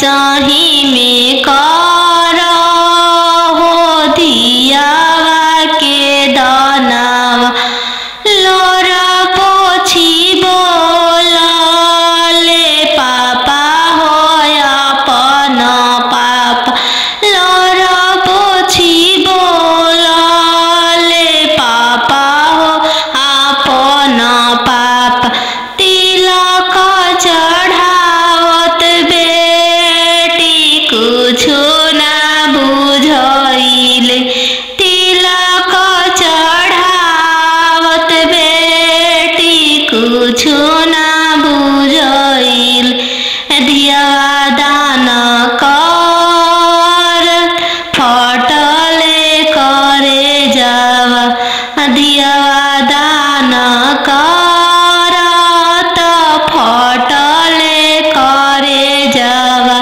सही में कर हो दियावा के दानावा लोरा पोछी बोला ले पापा हो अपन पापा लोरा पोछी बोला ले पापा हो अपन पापा तिलक चढ़ावत बेटी कुछो ना बुझाइले तिलक चढ़ावत बेटी कुछो ना बुझाइले धियावा दान कर फटले करे जावा धियावा दान कर त फटले करे जावा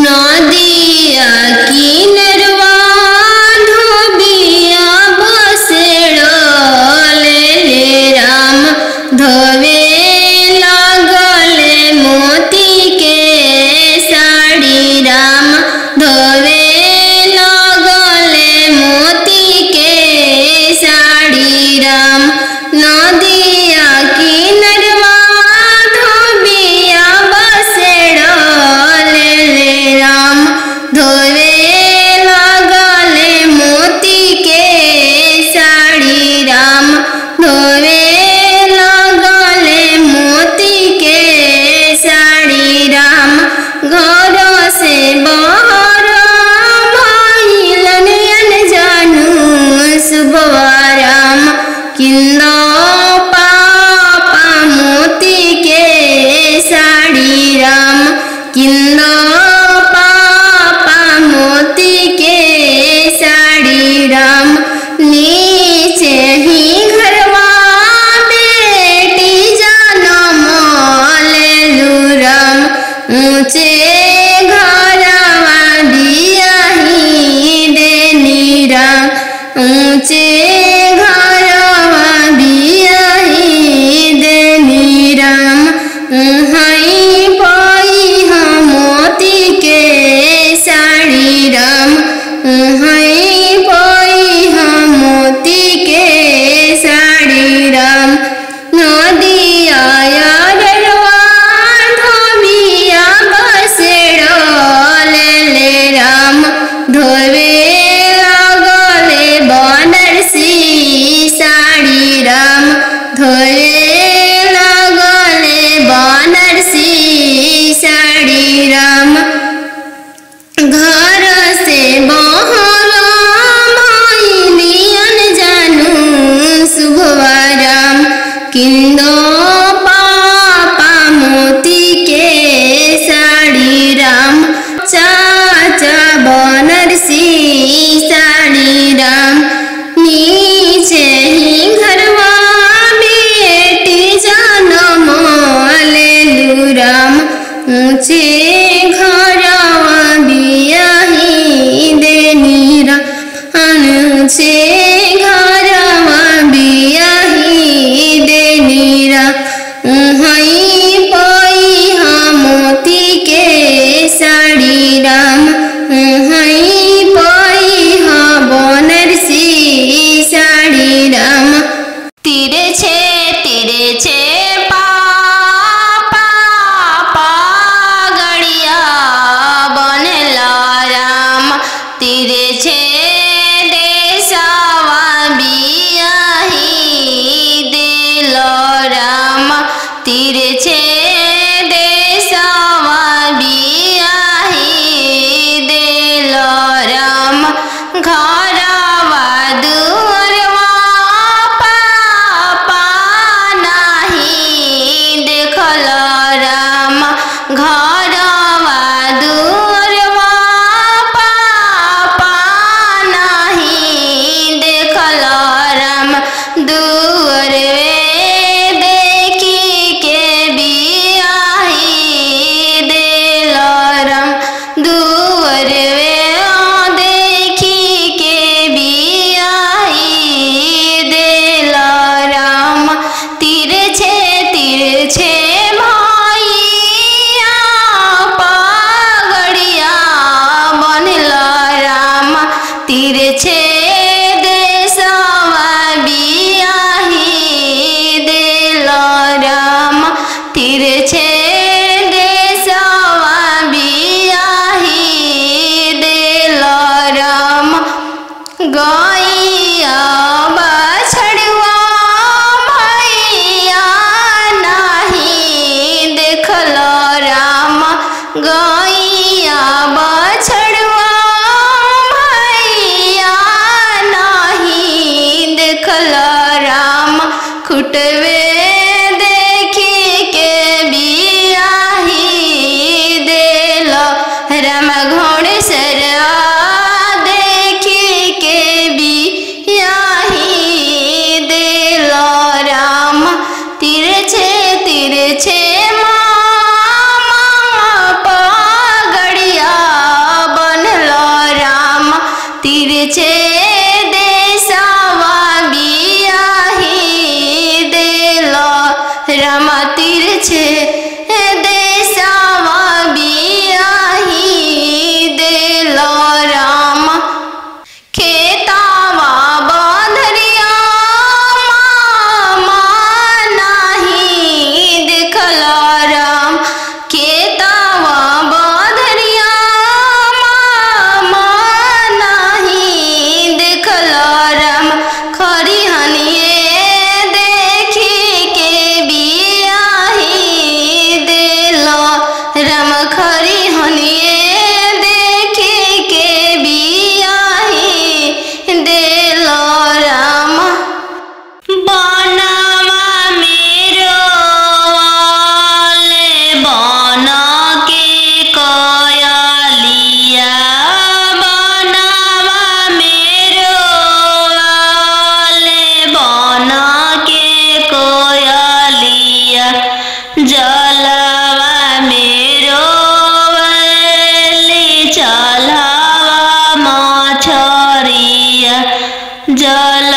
नदिया किनरवा धोबिया बसेड़ले ले राम धोवे लागले मोती के साड़ी राम धोवे लागले मोती के साड़ी राम नदिया किनरवा धोबिया बसेड़ले ले राम धोवे लागले मोती के साड़ी राम धोवे लागले मोती के साड़ी राम घर से बाहर भइलन जानू सुबवा राम किन्ना पापा मोती के साड़ी राम किन्ना पापा मोती के साड़ी राम नीचे ही घरवा बेटी जनम लेलू राम ऊंचे घरवा बियाही देनी राम ऊंचे घरवा बियाही देनी राम हई पाई हम मोती के साड़ी राम हई पाई हम मोती के साड़ी राम नदिया डरवा धोबिया बसेड़ले ले राम धोवे लागले बानर सी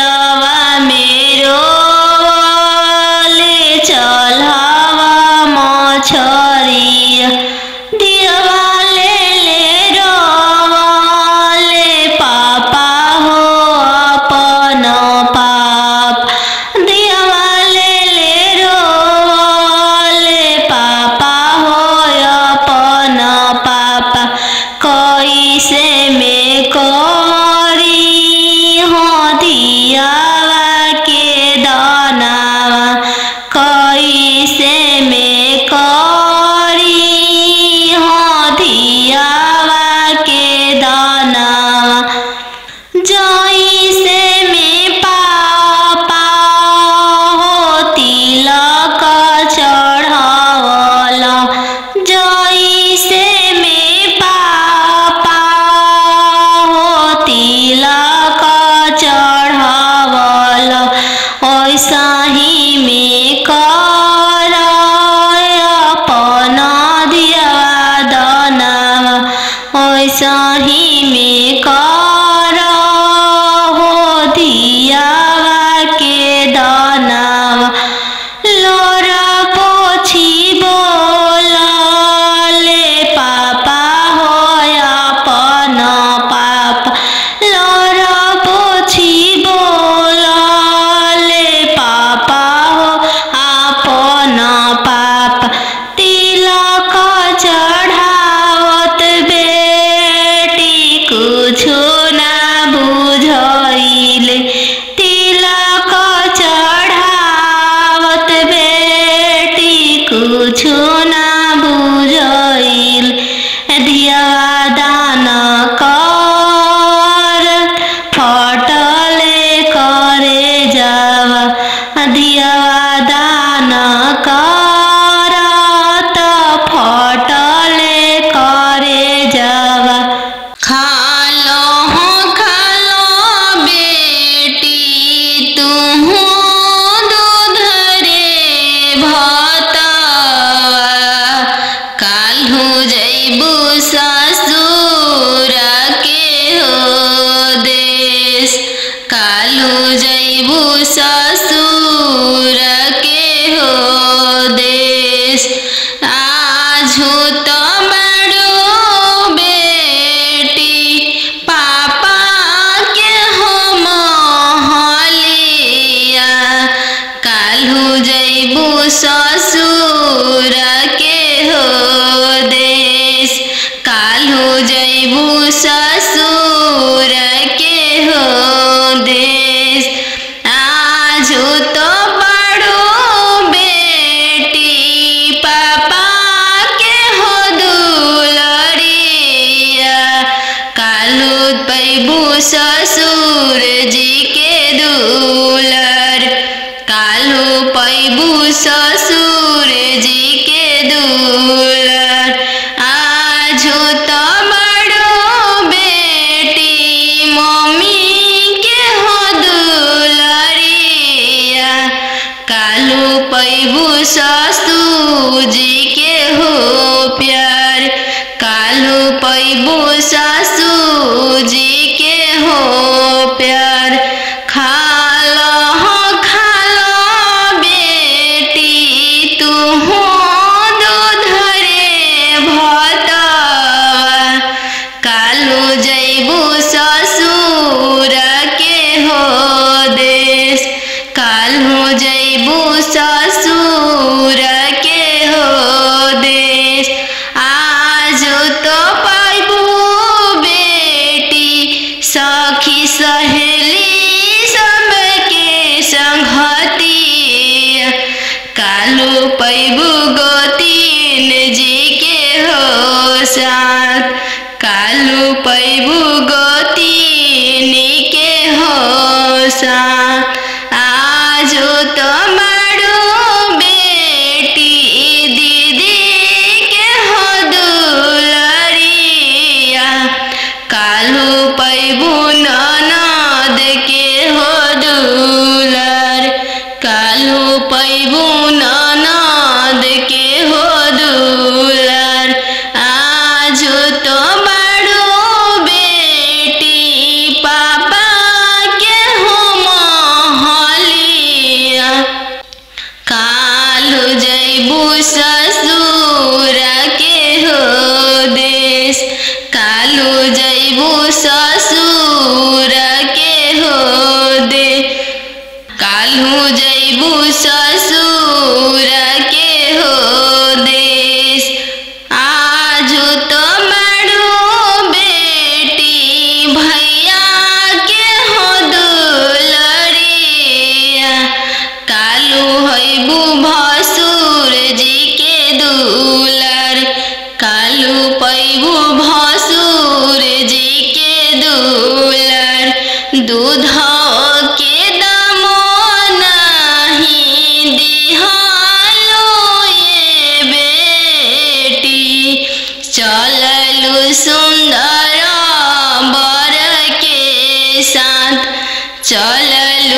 दियावा मेरो ले चलावा मछरिया दियावा ले रोले पापा हो अपन पाप दियावा ले रोले पापा हो अपन पाप कैसे में करी हो दियावा के दानावा कैसे में करी हो दियावा के दानावा जैसे में पापा हो तिलक चढ़ावला जैसे में पापा हो तिलक चढ़ावला ऐसा ही में कर अपन दियावा दानावा ऐसा ही में कर हो दियावा के दानावा लोरा पोछी बोलले पापा हो अपन पाप लोरा पोछी बोलले पापा हो अपन पाप तिलक चढ़ावत बेटी कुछो ना बुझाइले तिलक चढ़ावत बेटी कुछो ना बुझाइल दियावा दान कर फटले करे जावा दियावा दान कर त फटले करे जावा खालो बेटी तुहू दूध रे भतवा काल्हू जैबू ससुर के हो देश काल्हू जैबू ससुर के हो देश आजू तो बड़ो बेटी पापा के हो महलिया काल्हू जैबू ससुर के हो देश काल्हू जैबू ससुर के हो देश आजू तो बड़ो बेटी पापा के हो दुलरिया काल्हू पैबू ससुर जी के दुलर काल्हू पैबू ससुर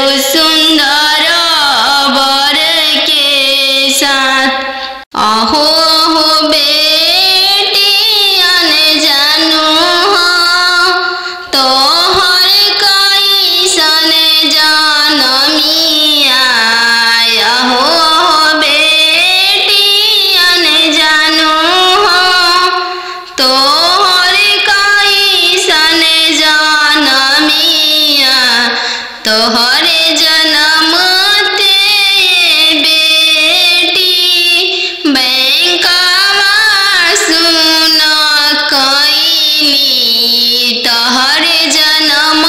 सुंदर वर के साथ। अहो हो बेटियन जानू हो तोहर कैसन जनमिया। अहो हो बेटियन जानू हो तोहर कैसन जनमिया। तोहरे जन्म ते बेटी बैंकवा सुन कैली। तोहरे जन्म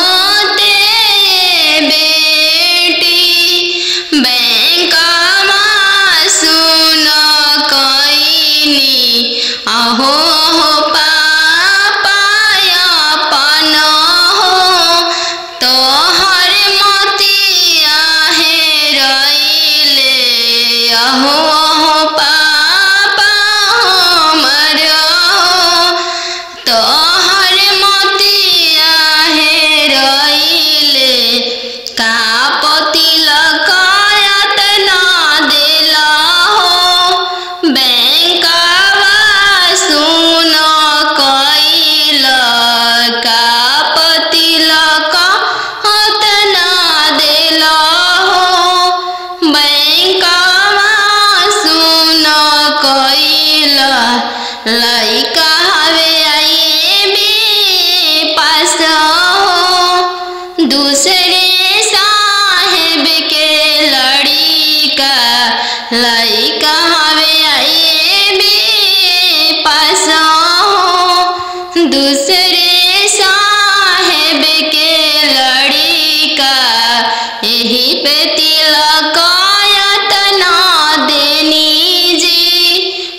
ते बेटी बैंकवा सुन कैली। अहो हो पापा अपन हो तोहर मोतिया हेरैले। अहो हो पापा हमर हो तोहर मोतिया हेरैले। कापति लकायत ना देला हो बैंकवा सुन कैल। कापति लकायत ना देला हो बैंकवा सुन कैल। लइका हवे आईबी पास हो दूसरे साहेब के लड़िका। लइका हवे आईबी पास हो दूसरे साहेब के लड़िका। यही पे तिलकायत ना देनी जी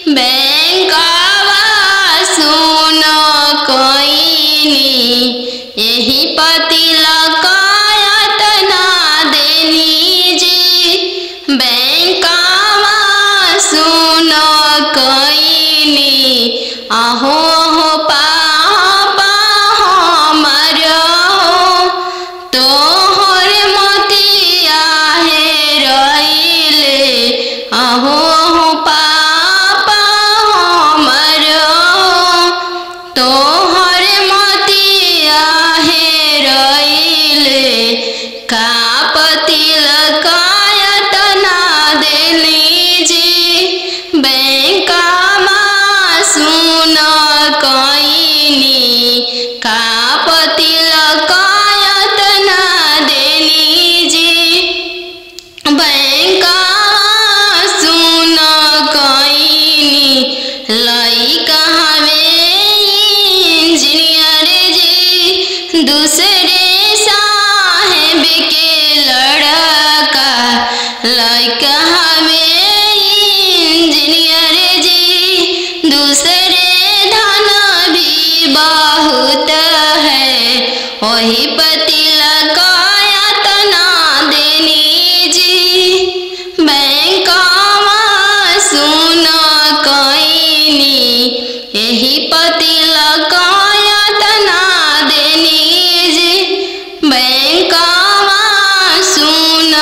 बैंकवा सुन कैनी। यही पे तिलकायत ना देनी जी बैंकवा सुन कैनी। अहो हो पापा हमर हो तोहर मोतिया हेरैले। अहो हो पापा हमर हो तोहर मोतिया हेरैले। कापति लकायत ना देली जी बैंकवा सुन कैनी। कापति लकायत ना देली जी बैंकवा सुन कैनी। लइका हवे इंजीनियर जी दूसरे साहेब के लड़का। लइका हवे इंजीनियर जी दूसरे धन भी बहुत है। वही पति लकायत ना देनी जी बैंकवा सुन कैनी। यही पति लकायत ना देनी जी बैंकवा सुन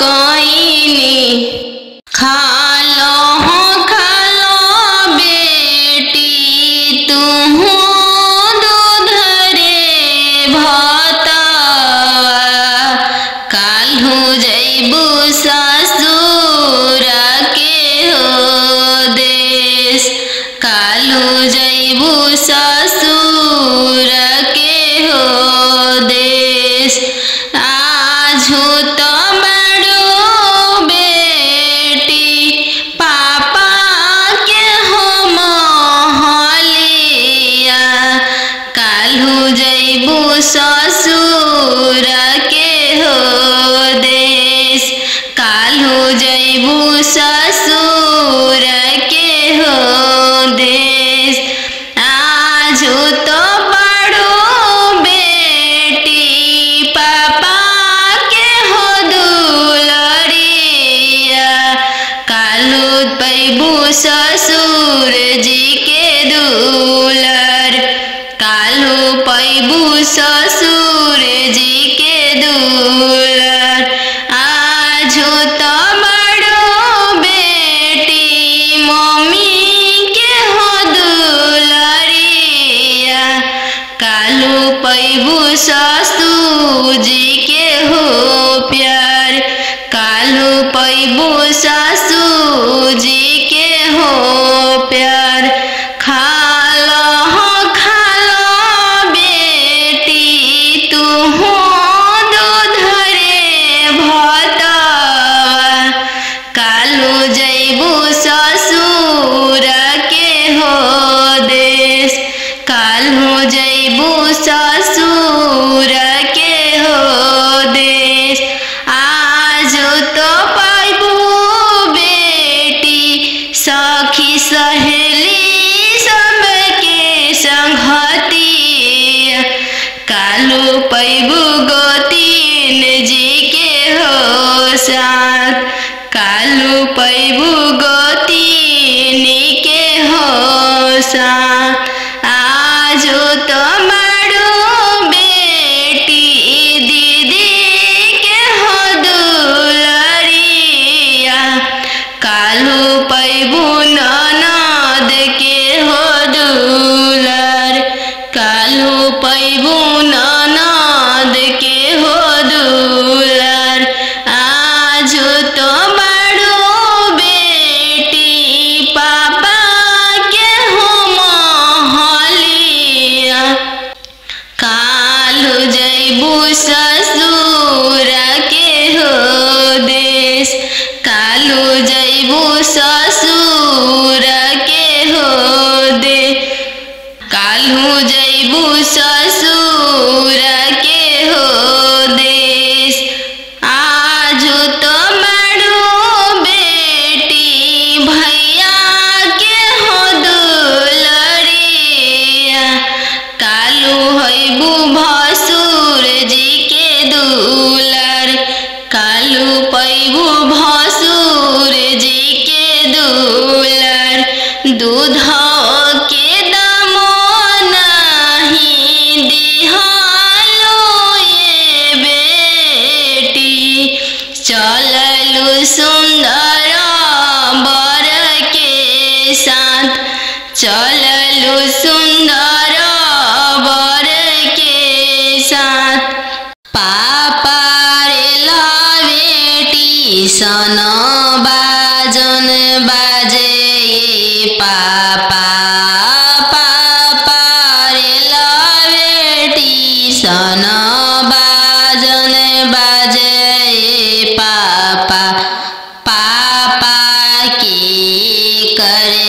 कैनी। खालो हो खालो बेटी तुहू दूध रे भातवा। काल्हू जैबू ससुर के हो देश। काल्हू जैबू ससुर के हो देश। आजू तो बड़ो बेटी पापा के हो महलिया। काल्हू जैबू ससुर के हो देश। काल्हू जैबू ससुर के हो देश। आजू तो बड़ो बेटी पापा के हो हो प्यार। खालो बेटी तू हो दूध रे भतवा। कालू जैबू ससुर के हो देश। कालू जैबू ससुर के हो देश। आज तो पाइबू बेटी सखी सहेली सबके संगतिया। कालू पैबू गोतीन जी के हो साथ। कालू पैबू गोतीन के हो साथ। आज तो मारू बेटी दीदी के हो दुलरिया। कालू पैबू ननद के हो दुलर। कालू पैबू ननद के हो दुलर। आज तो मारू बेटी पापा के हो महलिया। कालू जैबू ससुर के हो देश। कालू जैबू ससुर के हो दे। कालू जैबू ससुर के हो देश। आज तो मारू बेटी भैया के हो दुलरिया। कालू हैबू भसुर जी के दुलर। कालू पैबू भसुर जी के दुलर। दूध के दामो नहीं दिहालो ये बेटी। चललू सुंदर बर के साथ। चललू सुंदर बर के साथ। पापा रे ला बेटी सन बाजन बाजे पापा। पापा रे ला बेटी सन बाजन बाजे पापा। पापा की करे